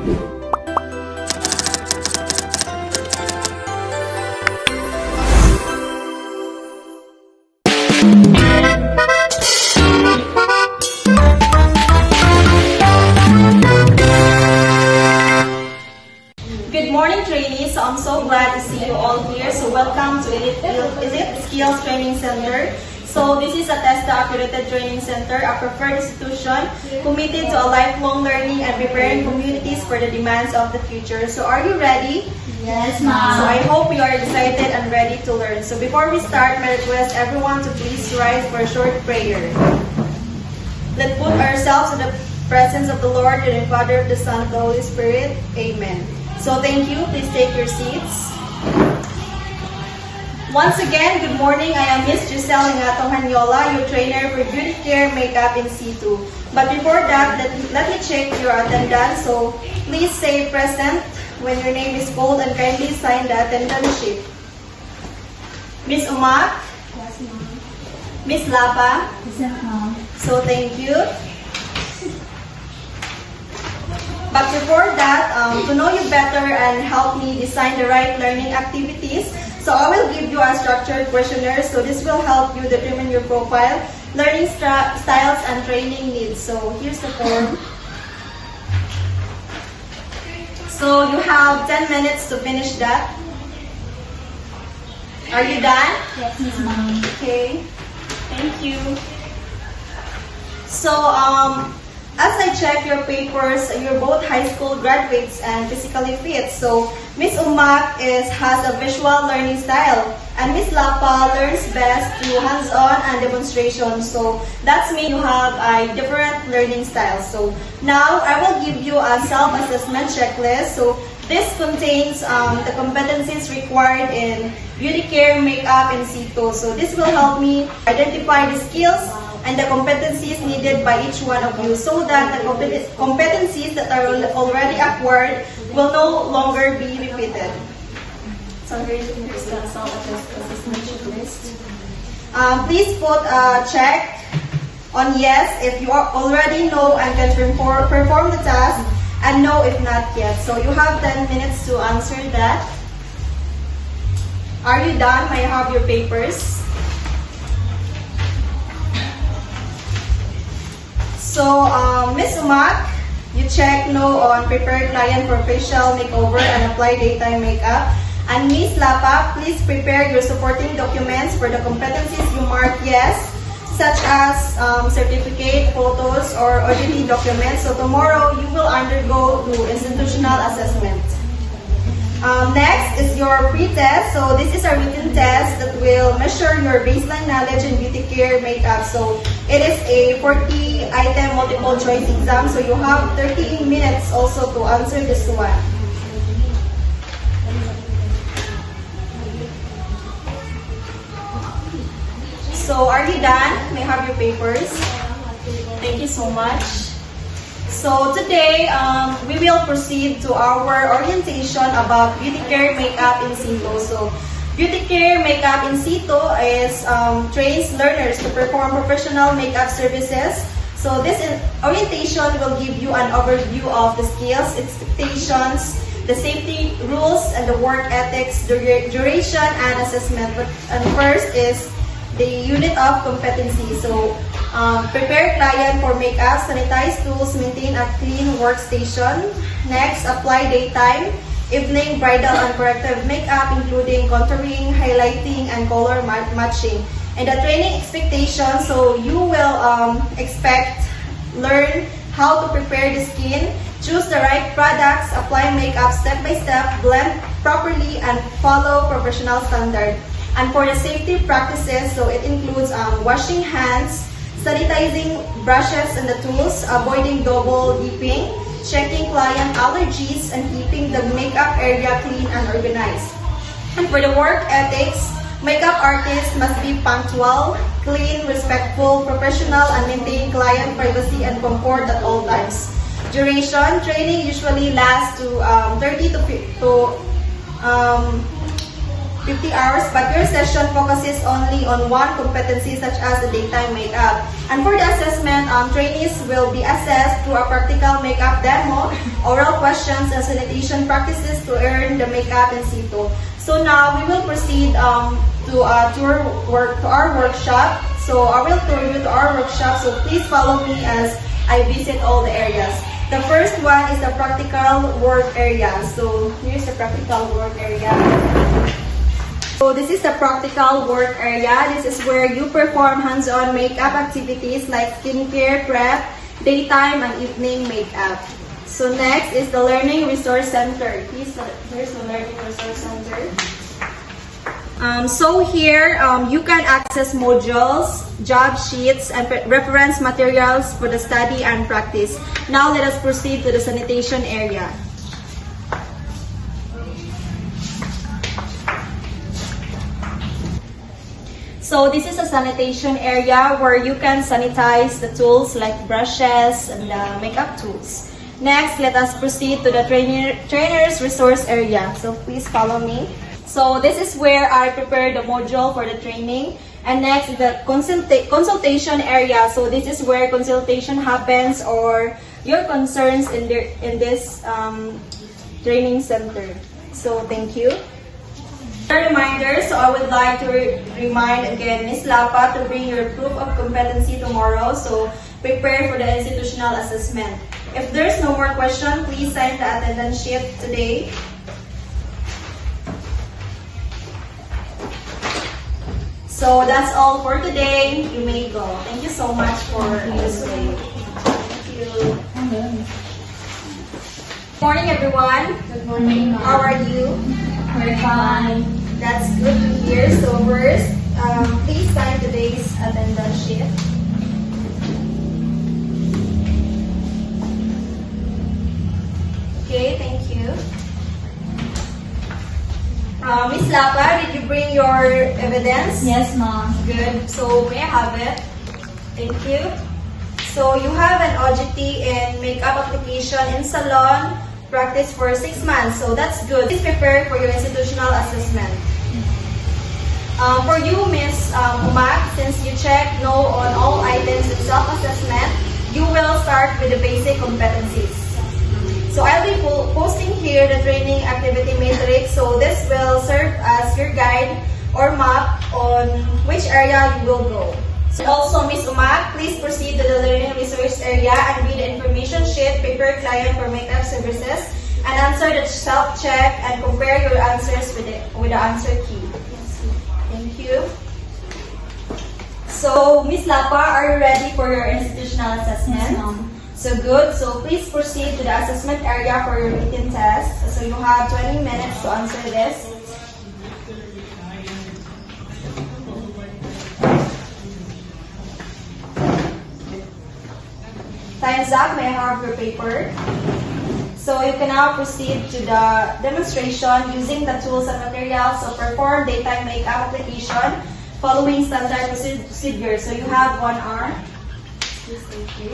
Good morning, trainees. So I'm so glad to see you all here. So welcome to Elite Skills Training Center. So this is a TESDA accredited training center, a preferred institution committed to a lifelong learning and preparing communities for the demands of the future. So are you ready? Yes, So ma'am. I hope you are excited and ready to learn. So before we start, I request everyone to please rise for a short prayer. Let's put ourselves in the presence of the Lord, and the Father, of the Son, of the Holy Spirit. Amen. So thank you. Please take your seats. Once again, good morning. I am Miss Giselle Ingatong Hanyola, your trainer for Beauty Care Makeup in C2. But before that, let me check your attendance. So please say present when your name is called and kindly sign the attendance sheet. Miss Umak, Yes, ma'am. Miss Lapa. Yes, ma'am. So thank you. But before that, to know you better and help me design the right learning activities, so I will give you a structured questionnaire. So this will help you determine your profile, learning styles, and training needs. So here's the form. So you have 10 minutes to finish that. Are you done? Yes, Miss Ma'am. Okay. Thank you. So, as I check your papers, you're both high school graduates and physically fit. So, Miss Umak has a visual learning style, and Miss Lapa learns best through hands-on and demonstration. So, that's mean you have a different learning style. So, now I will give you a self-assessment checklist. So, this contains the competencies required in beauty care, makeup, and C2. So, this will help me identify the skills and the competencies needed by each one of you, so that the competencies that are already acquired will no longer be repeated. So here's the self-assessment checklist. Please put a check on yes if you already know and can perform the task, and no if not yet. So you have 10 minutes to answer that. Are you done? May I have your papers? So, Ms. Umak, you check no on prepare client for facial makeover and apply daytime makeup. And Ms. Lapa, please prepare your supporting documents for the competencies you mark yes, such as certificate, photos, or OJT documents. So tomorrow, you will undergo to institutional assessment. Next is your pre-test. So this is a written test that will measure your baseline knowledge in beauty care makeup. So it is a 40-item multiple choice exam. So you have 30 minutes also to answer this one. So are you done? May I have your papers? Thank you so much. So today, we will proceed to our orientation about beauty care makeup in C2. So beauty care makeup in C2 is trains learners to perform professional makeup services. So this orientation will give you an overview of the skills, expectations, the safety rules, and the work ethics, duration, and assessment. And first is the unit of competency. So prepare client for makeup, sanitize tools, maintain a clean workstation. Next, apply daytime, evening, bridal, and corrective makeup, including contouring, highlighting, and color matching. And the training expectation, so you will learn how to prepare the skin, choose the right products, apply makeup step by step, blend properly, and follow professional standard. And for the safety practices, so it includes washing hands, sanitizing brushes and the tools, avoiding double dipping, checking client allergies, and keeping the makeup area clean and organized. And for the work ethics, makeup artists must be punctual, clean, respectful, professional, and maintain client privacy and comfort at all times. Duration, training usually lasts to 30 to 50 hours, but your session focuses only on one competency such as the daytime makeup. And for the assessment, trainees will be assessed through a practical makeup demo, oral questions, and sanitation practices to earn the makeup in situ. So now we will proceed to our workshop. So I will tour you to our workshop. So please follow me as I visit all the areas. The first one is the practical work area. So here's the practical work area. So this is the practical work area. This is where you perform hands-on makeup activities like skincare, prep, daytime, and evening makeup. So next is the Learning Resource Center. Here's the Learning Resource Center. So here, you can access modules, job sheets, and reference materials for the study and practice. Now let us proceed to the sanitation area. So this is a sanitation area where you can sanitize the tools like brushes and the makeup tools. Next, let us proceed to the trainer's resource area. So please follow me. So this is where I prepare the module for the training. And next is the consultation area. So this is where consultation happens or your concerns in this training center. So thank you. A reminder, so I would like to remind again Ms. Lapa to bring your proof of competency tomorrow. So prepare for the institutional assessment. If there's no more question, please sign the attendance sheet today. So that's all for today. You may go. Thank you so much for this day. Thank you. Good morning, everyone. Good morning. How are you? We're fine. That's good to hear. So first, please sign today's attendance sheet. Okay, thank you. Miss Lapa, did you bring your evidence? Yes, ma'am. Good. So may I have it? Thank you. So you have an OJT in makeup application in salon practice for 6 months. So that's good. Please prepare for your institutional assessment. For you, Miss Umak, since you checked no on all items in self-assessment, you will start with the basic competencies. So I'll be posting here the training activity matrix. So this will serve as your guide or map on which area you will go. So also, Ms. Umak, please proceed to the learning resource area and read the information sheet, prepare client for makeup services, and answer the self-check and compare your answers with the answer key. Thank you. So, Ms. Lapa, are you ready for your institutional assessment? Yes, ma'am. So good. So please proceed to the assessment area for your written test. So you have 20 minutes to answer this. Time's up. May I have your paper? So you can now proceed to the demonstration using the tools and materials. So perform daytime makeup application following standard procedure. So you have 1 hour. Please, thank you.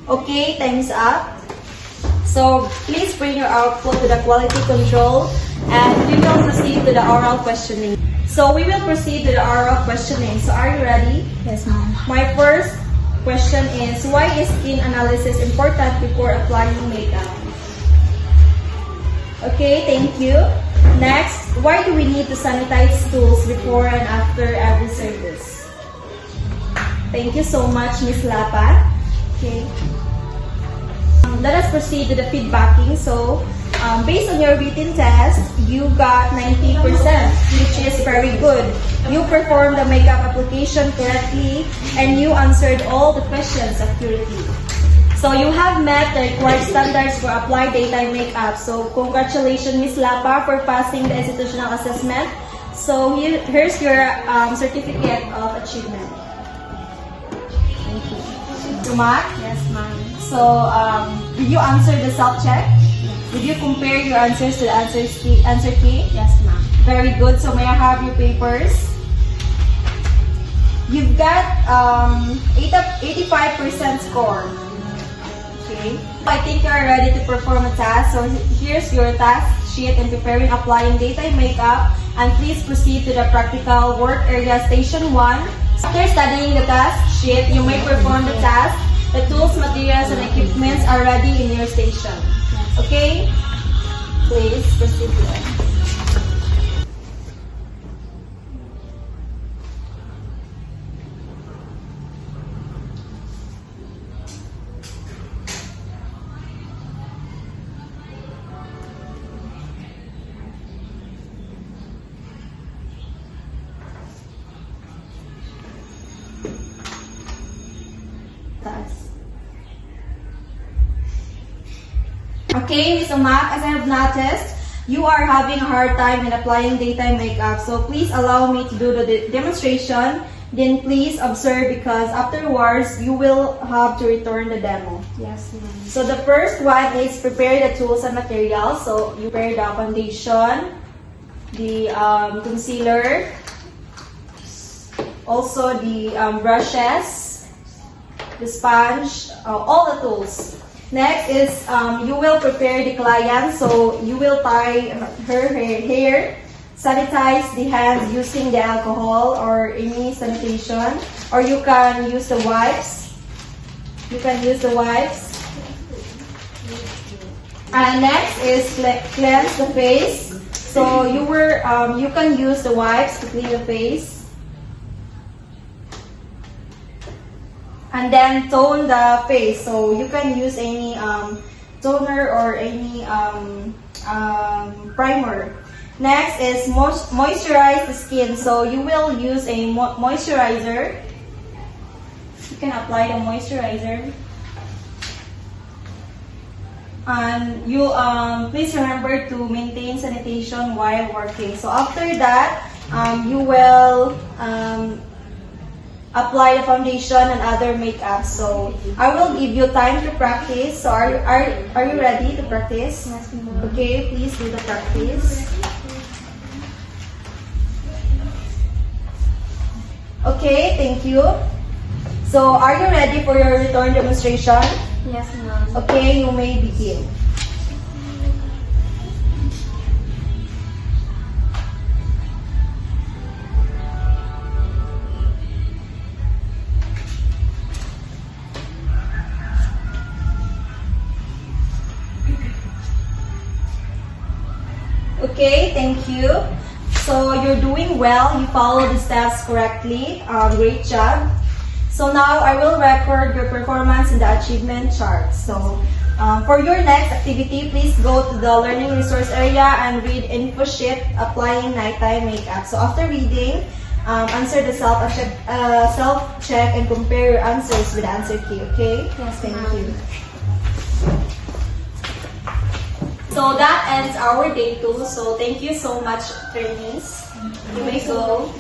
Okay, time's up. So please bring your output to the quality control and we will proceed to the oral questioning. So we will proceed to the oral questioning. So are you ready? Yes, ma'am. My first question is, why is skin analysis important before applying makeup? Okay, thank you. Next, why do we need to sanitize tools before and after every service? Thank you so much, Ms. Lapa. Okay. Let us proceed to the feedbacking. So, based on your written test, you got 90%, which is very good. You performed the makeup application correctly and you answered all the questions accurately. So, you have met the required standards for applied daytime makeup. So, congratulations, Ms. Lapa, for passing the institutional assessment. So here's your certificate of achievement. Thank you. Umak? Yes, ma'am. So, did you answer the self-check? Did you compare your answers to the answer key? Yes, ma'am. Very good. So, may I have your papers? You've got 85% score. Okay. I think you're ready to perform a task. So, here's your task sheet in preparing applying data in makeup. And please proceed to the practical work area station 1. After studying the task sheet, you may perform the task. The tools, materials, and equipments are ready in your station. Okay? Please proceed to it. Task. Okay, Ms. Umak, as I have noticed, you are having a hard time in applying data in makeup. So please allow me to do the demonstration. Then please observe because afterwards, you will have to return the demo. Yes, ma'am. So the first one is prepare the tools and materials. So you prepare the foundation, the concealer, also the brushes, the sponge, all the tools. Next is you will prepare the client. So you will tie her hair, sanitize the hands using the alcohol or any sanitation, or you can use the wipes. You can use the wipes. And next is cleanse the face. So you can use the wipes to clean the face. And then tone the face. So you can use any toner or any primer. Next is moisturize the skin. So you will use a moisturizer. You can apply the moisturizer. And you please remember to maintain sanitation while working. So after that, you will apply the foundation and other makeup. So I will give you time to practice. So are you ready to practice? Yes, ma'am. Okay, please do the practice. Okay, thank you. So are you ready for your return demonstration? Yes, ma'am. Okay, you may begin. Okay, thank you. So you're doing well. You follow the steps correctly. Great job. So now I will record your performance in the achievement chart. So for your next activity, please go to the learning resource area and read info sheet applying nighttime makeup. So after reading, answer the self-check and compare your answers with the answer key. Okay? Yes, Thank ma'am. you. So that ends our day 2. So thank you so much, trainees. You may go.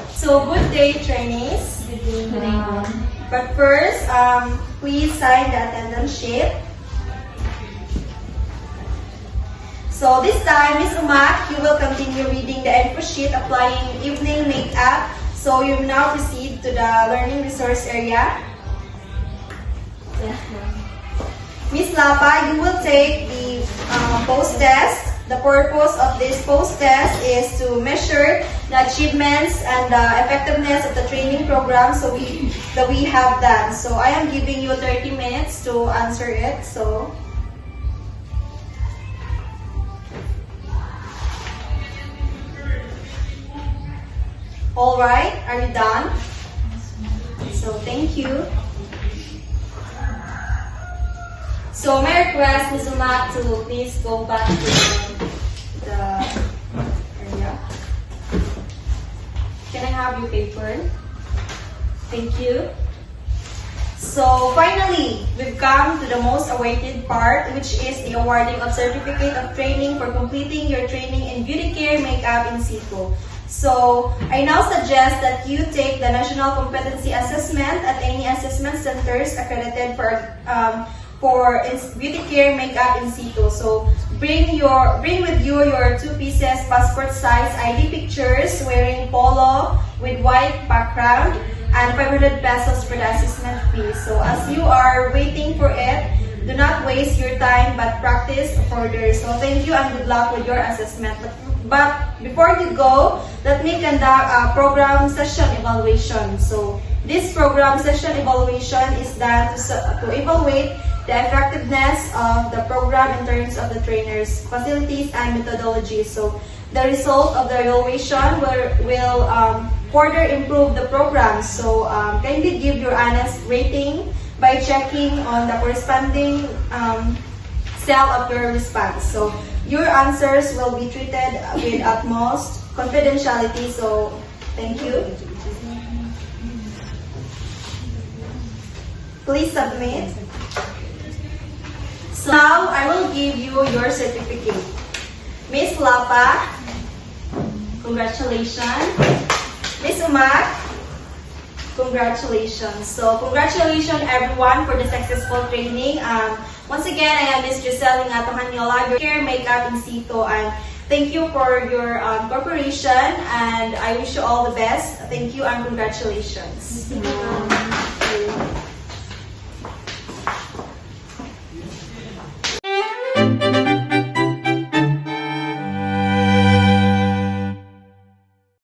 So good day, trainees. Good day, ma'am. But first, please sign the attendance sheet. So this time, Ms. Umak, you will continue reading the info sheet applying evening makeup. So you now proceed to the learning resource area. Yes, ma'am. Ms. Lapa, you will take the post-test. The purpose of this post-test is to measure the achievements and the effectiveness of the training program that we have done. So I am giving you 30 minutes to answer it. So all right, are you done? So thank you. So my request, Ms. Umak, to please go back to the area. Can I have your paper? Thank you. So finally, we've come to the most awaited part, which is the awarding of Certificate of Training for completing your training in beauty care makeup in situ. So I now suggest that you take the National Competency Assessment at any assessment centers accredited for beauty care makeup in situ. So bring with you your 2 pieces passport size ID pictures wearing polo with white background and 500 pesos for the assessment fee. So as you are waiting for it, do not waste your time but practice further. So thank you and good luck with your assessment. But before you go, let me conduct a program session evaluation. So this program session evaluation is done to evaluate the effectiveness of the program in terms of the trainers, facilities, and methodology. So the result of the evaluation will further improve the program. So kindly give your honest rating by checking on the corresponding cell of your response. So your answers will be treated with utmost confidentiality. So thank you. Please submit. So now I will give you your certificate. Miss Lapa, congratulations. Miss Umak, congratulations. So congratulations everyone for the successful training. Once again, I am Miss Giselle Ingato Hanyola, your care makeup in situ, and thank you for your cooperation, and I wish you all the best. Thank you and congratulations.